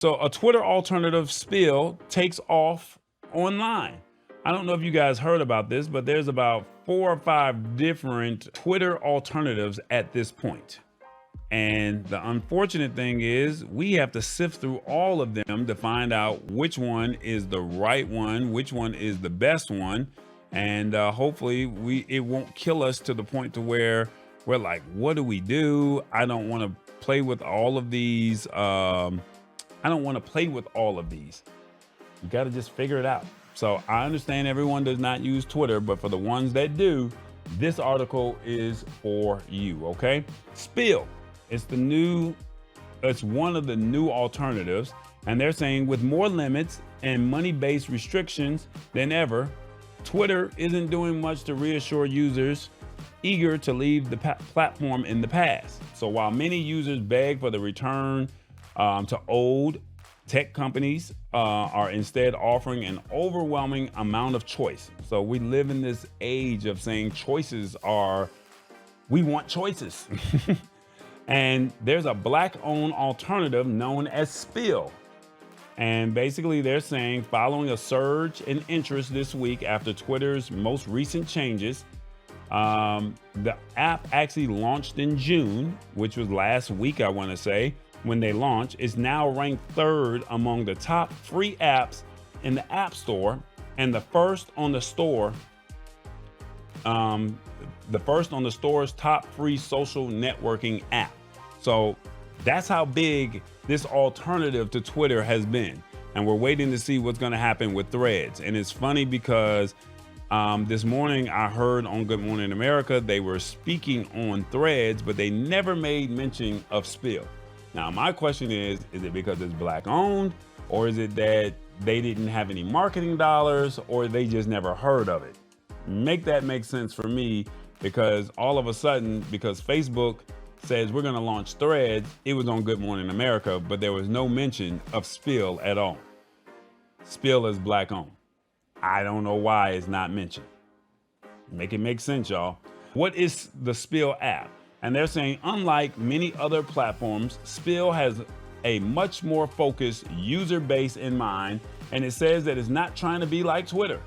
So a Twitter alternative Spill takes off online. I don't know if you guys heard about this, but there's about 4 or 5 different Twitter alternatives at this point. And the unfortunate thing is we have to sift through all of them to find out which one is the right one, which one is the best one. And hopefully it won't kill us to the point to where we're like, what do we do? I don't want to play with all of these. I don't want to play with all of these. You got to just figure it out. So I understand everyone does not use Twitter, but for the ones that do, this article is for you, okay? Spill. It's one of the new alternatives. And they're saying with more limits and money-based restrictions than ever, Twitter isn't doing much to reassure users eager to leave the platform in the past. So while many users beg for the return to old, tech companies are instead offering an overwhelming amount of choice. So we live in this age of saying we want choices. And there's a Black-owned alternative known as Spill. And basically they're saying following a surge in interest this week after Twitter's most recent changes, the app actually launched in June, which was last week, I want to say, when they launched. Is now ranked 3rd among the top free apps in the App Store and the first on the store's top free social networking app. So that's how big this alternative to Twitter has been. And we're waiting to see what's going to happen with Threads. And it's funny because this morning I heard on Good Morning America, they were speaking on Threads, but they never made mention of Spill. Now, my question is it because it's Black owned, or is it that they didn't have any marketing dollars, or they just never heard of it? Make that make sense for me, because all of a sudden, because Facebook says we're going to launch Threads, it was on Good Morning America, but there was no mention of Spill at all. Spill is Black owned. I don't know why it's not mentioned. Make it make sense, y'all. What is the Spill app? And they're saying, unlike many other platforms, Spill has a much more focused user base in mind, and it says that it's not trying to be like Twitter.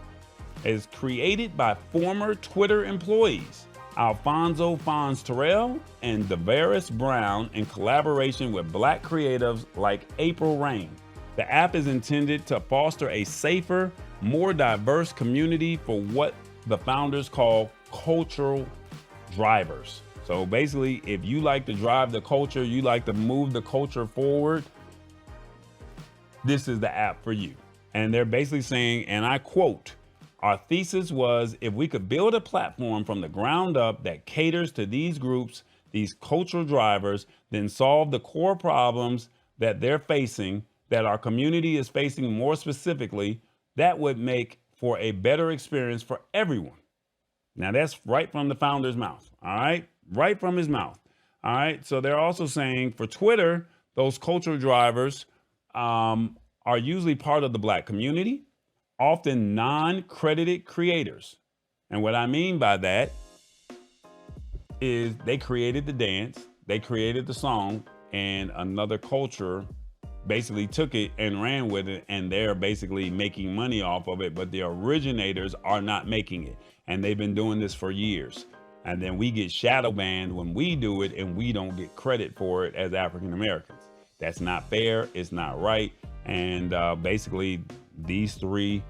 It's created by former Twitter employees, Alfonso Fons-Terrell and Davaris Brown, in collaboration with Black creatives like April Rain. The app is intended to foster a safer, more diverse community for what the founders call cultural drivers. So basically, if you like to drive the culture, you like to move the culture forward, this is the app for you. And they're basically saying, and I quote, our thesis was if we could build a platform from the ground up that caters to these groups, these cultural drivers, then solve the core problems that they're facing, that our community is facing more specifically, that would make for a better experience for everyone. Now that's right from the founder's mouth. All right. Right from his mouth. All right. So they're also saying for Twitter, those cultural drivers are usually part of the Black community, often non-credited creators. And what I mean by that is they created the dance, they created the song, and another culture basically took it and ran with it, and they're basically making money off of it, but the originators are not making it. And they've been doing this for years. And then we get shadow banned when we do it, and we don't get credit for it as African Americans. That's not fair. It's not right. And basically, these 3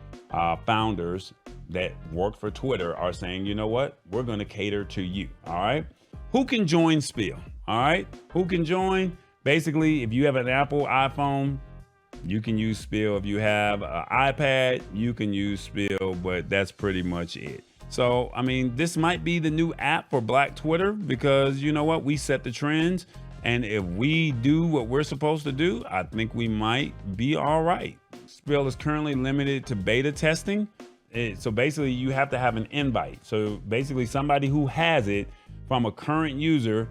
founders that work for Twitter are saying, you know what? We're going to cater to you. All right. Who can join Spill? All right. Who can join? Basically, if you have an Apple iPhone, you can use Spill. If you have an iPad, you can use Spill, but that's pretty much it. So, I mean, this might be the new app for Black Twitter, because you know what? We set the trends. And if we do what we're supposed to do, I think we might be all right. Spill is currently limited to beta testing. So basically you have to have an invite. So basically somebody who has it from a current user,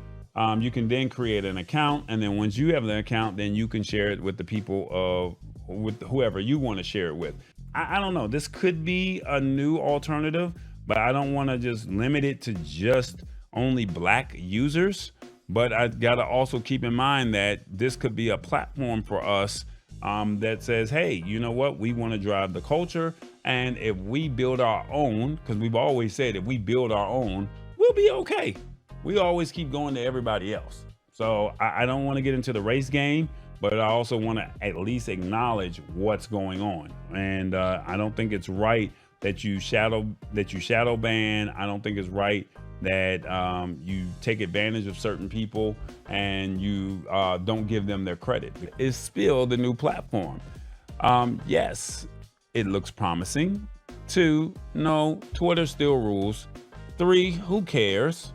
you can then create an account. And then once you have the account, then you can share it with the people with whoever you want to share it with. I don't know. This could be a new alternative, but I don't want to just limit it to just only Black users. But I got to also keep in mind that this could be a platform for us that says, hey, you know what? We want to drive the culture. And if we build our own, because we've always said if we build our own, we'll be okay. We always keep going to everybody else. So I don't want to get into the race game, but I also want to at least acknowledge what's going on. And I don't think it's right that you shadow ban. I don't think it's right that you take advantage of certain people and you don't give them their credit. Is Spill the new platform? Yes, it looks promising. 2, no, Twitter still rules. 3, who cares?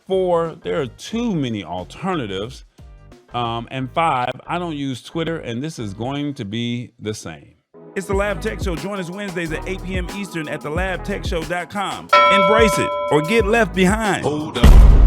4, there are too many alternatives. And 5, I don't use Twitter, and this is going to be the same. It's the Lab Tech Show. Join us Wednesdays at 8 p.m. Eastern at thelabtechshow.com. Embrace it or get left behind. Hold up.